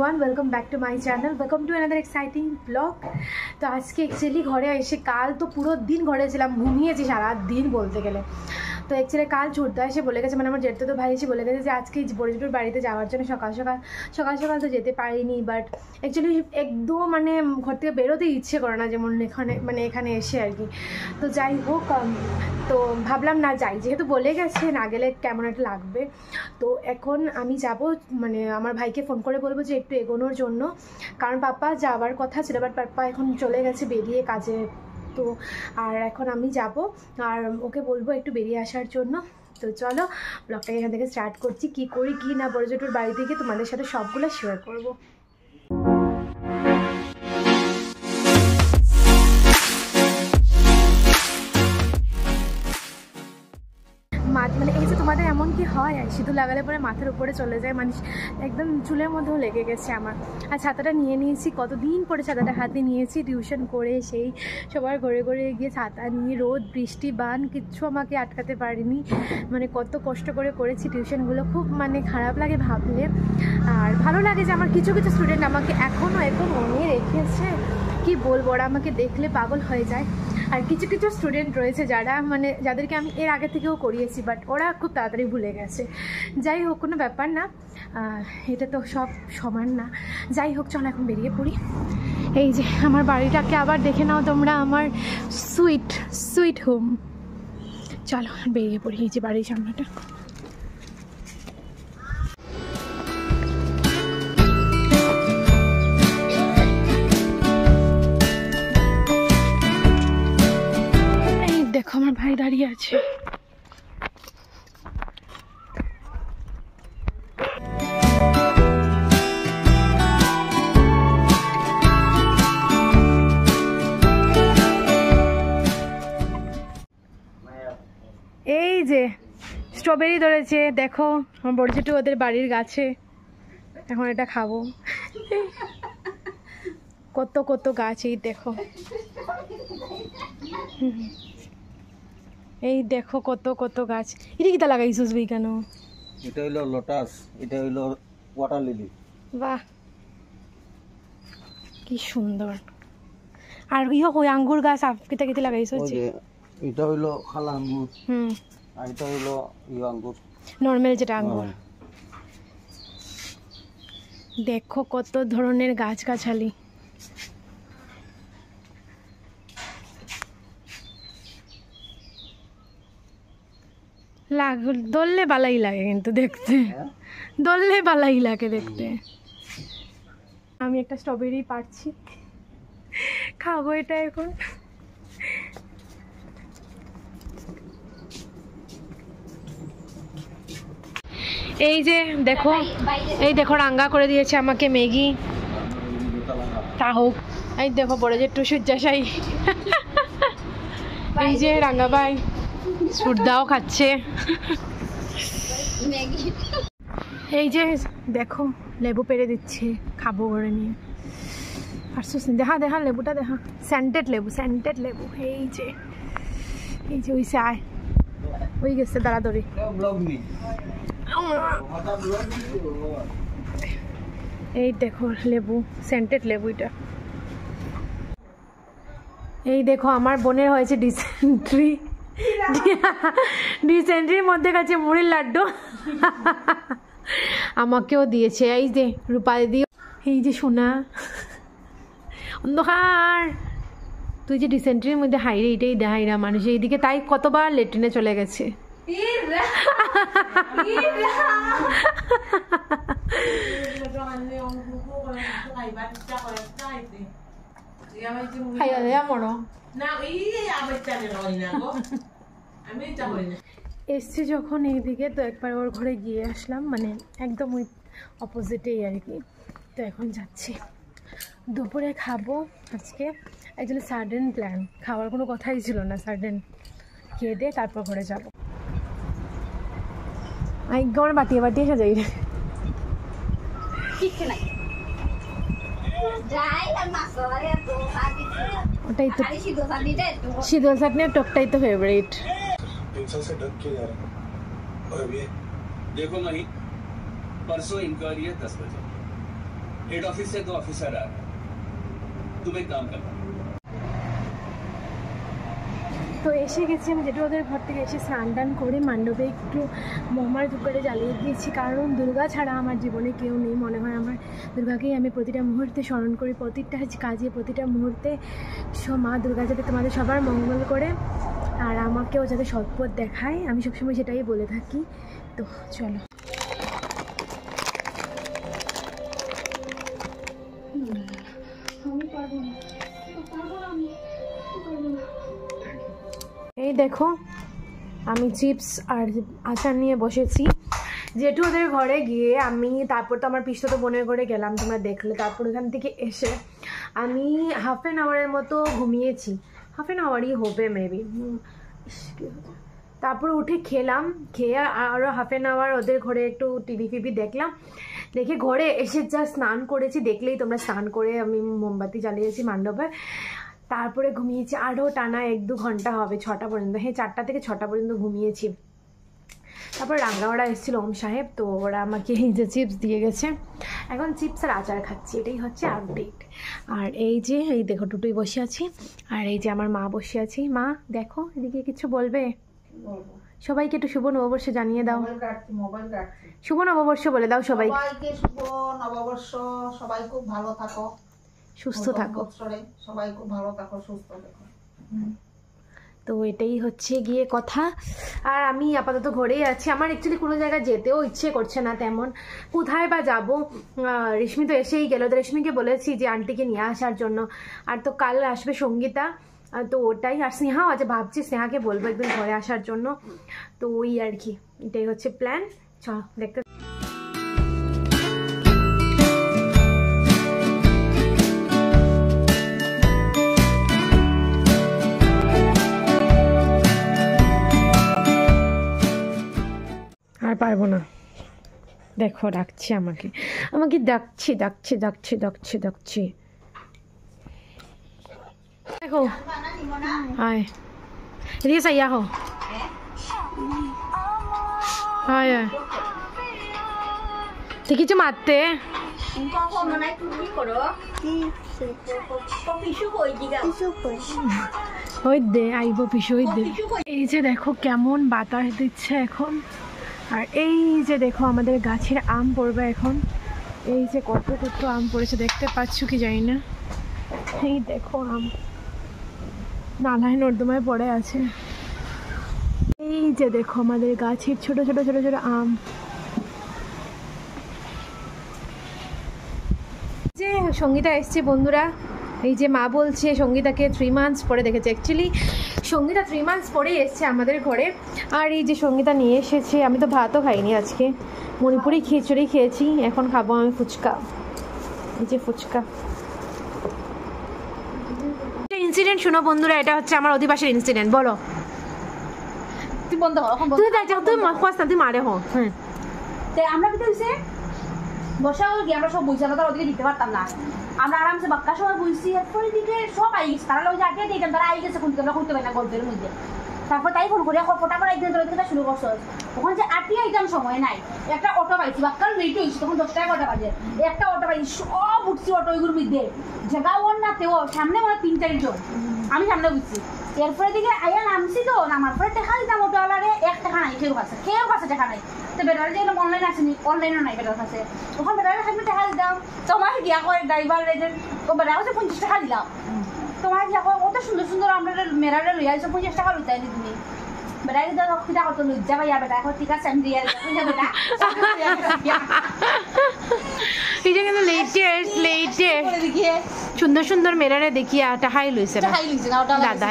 Everyone, welcome back to my channel, welcome to another exciting blog. तो आज के actually घरे एसे काल तो पुरो दिन घरे ছিলাম, ঘুমিয়েছি সারা দিন বলতে গেলে। তো অ্যাকচুয়ালি কাল ছোটদা এসে বলে গেছে, মানে আমার জেঠতো ভাই এসে বলে গেছে যে আজকে বড়জুটোর বাড়িতে যাওয়ার জন্য সকাল সকাল তো যেতে পারিনি। বাট অ্যাকচুয়ালি একদম মানে ঘর থেকে বেরোতে ইচ্ছে করে না, যেমন এখানে এসে আর কি। তো যাই হোক, তো ভাবলাম না যাই, যেহেতু বলে গেছে না গেলে কেমন একটা লাগবে। তো এখন আমি যাব, মানে আমার ভাইকে ফোন করে বলবো যে একটু এগোনোর জন্য, কারণ পাপা যাওয়ার কথা ছিল, বাট পাপা এখন চলে গেছে বেরিয়ে কাজে। তো আর এখন আমি যাব আর ওকে বলবো একটু বেরিয়ে আসার জন্য। তো চলো ব্লগটাকে এখান থেকে স্টার্ট করছি। কি করি কি না বড়জুটোর বাড়ি থেকে তোমাদের সাথে সবগুলো শেয়ার করবো। মানে এই যে তোমাদের এমন কি হয়, সিঁদুর লাগালে পরে মাথার উপরে চলে যায়, মানে একদম চুলের মধ্যেও লেগে গেছে আমার। আর ছাতাটা নিয়ে নিয়েছি, কতদিন পরে ছাতাটা হাতে নিয়েছি, টিউশন করে সেই সবার ঘরে ঘরে গিয়ে ছাতা নিয়ে, রোদ বৃষ্টি বান কিচ্ছু আমাকে আটকাতে পারিনি। মানে কত কষ্ট করে করেছি টিউশনগুলো, খুব মানে খারাপ লাগে ভাবলে। আর ভালো লাগে যে আমার কিছু কিছু স্টুডেন্ট আমাকে এখনও মনে রেখেছে, কি বলবো, ওরা আমাকে দেখলে পাগল হয়ে যায়। আর কিছু কিছু স্টুডেন্ট রয়েছে যারা মানে যাদেরকে আমি এর আগে থেকেও করিয়েছি, বাট ওরা খুব তাড়াতাড়ি ভুলে গেছে। যাই হোক, কোনো ব্যাপার না, এটা তো সব সমান না। যাই হোক, চলো এখন বেরিয়ে পড়ি। এই যে আমার বাড়িটাকে আবার দেখে নাও তোমরা, আমার সুইট হোম। চলো বেরিয়ে পড়ি, এই যে বাড়ির সামনেটা। দেখো আমার ভাই দাঁড়িয়ে আছে। এই যে স্ট্রবেরি ধরেছে, দেখো আমার বড়জুটু ওদের বাড়ির গাছে, এখন এটা খাবো। কত কত গাছ, এই দেখো, এই দেখো কত কত গাছ। এটা কিটা লাগাইছিস বই কেন? এটা হইলো লোটাস, এটা হইলো ওয়াটার লিলি। বাহ কি সুন্দর। আর ইও কই আঙ্গুর গাছ কিটা কিটা লাগাইছিস? এটা হইলো খালা আঙ্গুর, আর এটা হইলো ইও আঙ্গুর, নরমাল যেটা আঙ্গুর। দেখো কত ধরনের গাছগাছালি। দললে বালাই লাগে কিন্তু দেখতে, দললে বালাই লাগে দেখতে। আমি একটা স্ট্রবেরি পারছি, খাবো এটা এখন। এই যে দেখো, এই দেখো রাঙ্গা করে দিয়েছে আমাকে ম্যাগি। তা হোক, এই দেখো বড় যে একটু সূর্যাশাই। এই যে রাঙ্গা ভাই সুরদাও খাচ্ছে। এই যে দেখো লেবু পেড়ে দিচ্ছে, খাবো ঘরে নিয়ে। আর দেখা লেবুটা দেখা, স্যান্টেড লেবু। এই যে ওইসে আয়, ওই গেছে দাঁড়াদড়ি। এই দেখো লেবু, স্যান্টেড লেবু এটা। এই দেখো আমার বোনের হয়েছে ডিসেন্ট্রির মধ্যে কাছে মুড়ির লাড্ডু আমাকেও দিয়েছে। এই যে রূপালি দিয়ে, এই যে সোনা অন্ধকার, তুই যে ডিসেন্ট্রির মধ্যে হাইরে, এটাই দেখাইরা মানুষ এইদিকে, তাই কতবার লেট্রিনে চলে গেছে। এসছি যখন এইদিকে, তো একবার ওর ঘরে গিয়ে আসলাম, মানে একদম ওই অপোজিটেই আর কি। তো এখন যাচ্ছি, দুপুরে খাবো আজকে। একচুয়ালি সাডেন প্ল্যান, খাওয়ার কোনো কথাই ছিল না, সাডেন খেয়ে দিয়ে তারপর ঘরে যাবো। একদম বাটিয়ে সাজাই রে, ওটাই তো শীতল চাটনি আর টকটাই তো ফেভারিট। देखो नहीं, परसों इंक्वायरी है 10 बजे। हेड ऑफिस से 2 ऑफिसर आ रहे हैं, तुम एक काम करना। তো এসে গেছি আমি যেটা ওদের ঘর থেকে এসে স্নান টান করে মণ্ডপে একটু মোহমার ধূপকাঠি জ্বালিয়ে দিয়েছি, কারণ দুর্গা ছাড়া আমার জীবনে কেউ নেই। মনে হয় আমার দুর্গাকেই আমি প্রতিটা মুহূর্তে স্মরণ করি, প্রতিটা কাজে প্রতিটা মুহূর্তে। মা দুর্গা যাতে তোমাদের সবার মঙ্গল করে আর আমাকেও যাতে সৎপথ দেখায়, আমি সবসময় সেটাই বলে থাকি। তো চলো আমি পারবো না, এই দেখো আমি চিপস আর আচার নিয়ে বসেছি জেঠু ওদের ঘরে গিয়ে। আমি তারপর তো আমার পিস্তত বোনের ঘরে গেলাম, তোমরা দেখলে। তারপর ওখান থেকে এসে আমি হাফ অ্যান আওয়ারের মতো ঘুমিয়েছি, হাফ অ্যান আওয়ারই হবে মেবি। তারপর উঠে খেলাম, খেয়ে আরও হাফ অ্যান আওয়ার ওদের ঘরে একটু টিভি ফিভি দেখলাম, দেখে ঘরে এসে যা স্নান করেছি দেখলেই তোমরা। স্নান করে আমি মোমবাতি জ্বালিয়েছি মণ্ডপে, তারপরে ঘুমিয়েছি আরও টানা 1-2 ঘন্টা হবে, 6টা পর্যন্ত। হ্যাঁ 4টা থেকে 6টা পর্যন্ত ঘুমিয়েছি। তারপর রাঙ্গাওয়াড়া এসেছিলো ওম সাহেব, তো ওরা আমাকে এই যে চিপস দিয়ে গেছে, এখন চিপস আর আচার খাচ্ছি, এটাই হচ্ছে আপডেট। আর এই যে এই দেখো টুটুই বসে আছি, আর এই যে আমার মা বসে আছি। মা দেখো এদিকে কিছু বলবে? সবাইকে একটু শুভ নববর্ষ জানিয়ে দাও। শুভ নববর্ষ বলে দাও সবাইকে। শুভ নববর্ষ, সবাই খুব ভালো থাকো, সুস্থ থাকো, সবাই খুব ভালো থাকো, সুস্থ থাকো। তো এটাই হচ্ছে গিয়ে কথা। আর আমি আপাতত ঘরেই আছি, আমার অ্যাকচুয়ালি কোনো জায়গায় যেতেও ইচ্ছে করছে না তেমন, কোথায় বা যাব। রেশমি তো এসেই গেল, তো রেশমিকে বলেছি যে আন্টিকে নিয়ে আসার জন্য। আর তো কাল আসবে সঙ্গীতা, তো ওটাই। আর স্নেহাও আছে, ভাবছি স্নেহাকে বলবো একদিন ঘরে আসার জন্য। তো ওই আর কি, এটাই হচ্ছে প্ল্যান। চল দেখতে। আর পারবো না, দেখো ডাকছে আমাকে, আমাকে ডাকছে ডাকছে ডাকছে ডাকছে ডাকছে। দেখো হাই এদিকে সাইয়া হো, হাই হাই ঠিক কিছু মারতে ওই দে আইব পিছু ওই দে। এই যে দেখো কেমন বাতাস দিচ্ছে এখন, আর এই যে দেখো আমাদের গাছের আম পড়বে এখন। এই যে কত কত আম পড়েছে দেখতে পাচ্ছ কি জানি না, এই দেখো আম নালায় নর্দমায় পড়ে আছে। এই যে দেখো আমাদের গাছের ছোট ছোট ছোট ছোট আম। যে সঙ্গীতা এসছে বন্ধুরা, এই যে মা বলছে সঙ্গীতাকে 3 মান্থস পরে দেখেছে। অ্যাকচুয়ালি সঙ্গীতা 3 মান্থস পরেই এসছে আমাদের ঘরে। আর এই যে সঙ্গীতা নিয়ে এসেছে, আমি তো ভাতও খাইনি আজকে, মণিপুরি খিচুড়ি খেয়েছি, এখন খাবো আমি ফুচকা। এই যে ফুচকা। ইনসিডেন্ট শুনো বন্ধুরা, এটা হচ্ছে আমার অধিবাসের ইনসিডেন্ট। বলো তুই বন্ধ কর, তুই মারে হো। হ্যাঁ আমরা কি হয়েছে বসা গিয়ে আমরা সব বইছি, আমরা তো ওদিকে দিতে পারতাম না। আমরা আরামসে বাক্কা সময় বইছি, এরপরে দিকে সব আই গেছে, তারা লোক আটিয়ে দিতাম, তারা আই গেছে কিন্তু আমরা করতে পারি না গল্পের মধ্যে। তারপর তাই ফোন করে ফোটা করে একদিন তোরা শুরু করছো, তখন যে আটিয়ে আইতাম সময় নাই। একটা অটো পাইছি, বাক্কার লেট হয়েছি, তখন 10টা 11টা বাজে। একটা অটো পাইছি, সব উঠছি অটো এগুলোর মধ্যে, জায়গা ওর না তেও সামনে মানে 3-4 জন, আমি সামনে বুঝছি। এরপরে দিকে আইয়া নামছি, তো নামার পরে দেখা দিতাম অটোওয়ালারে 1 টাকা নাই, কেউ কাছে টাকা নাই। তো বেটারে যে অনলাইন আসেনি, অনলাইনও নাই বেটার কাছে, তখন বেটারে থাকলে টাকা দিতাম। তোমার গিয়া করে ড্রাইভার তো বেটা কাছে 50 টাকা দিলাম। তোমার গিয়া করে কত সুন্দর সুন্দর আমরা মেরারে লইয়া আইছো, 50 টাকা লইতাই নি তুমি। বেটা কিন্তু কিতা করতো, লজ্জা পাইয়া বেটা এখন ঠিক আছে আমি দিয়ে বেটা। এই যে কিন্তু লেটেস্ট সুন্দর সুন্দর মেরারে দেখিয়া টাহাই লইছে দাদা।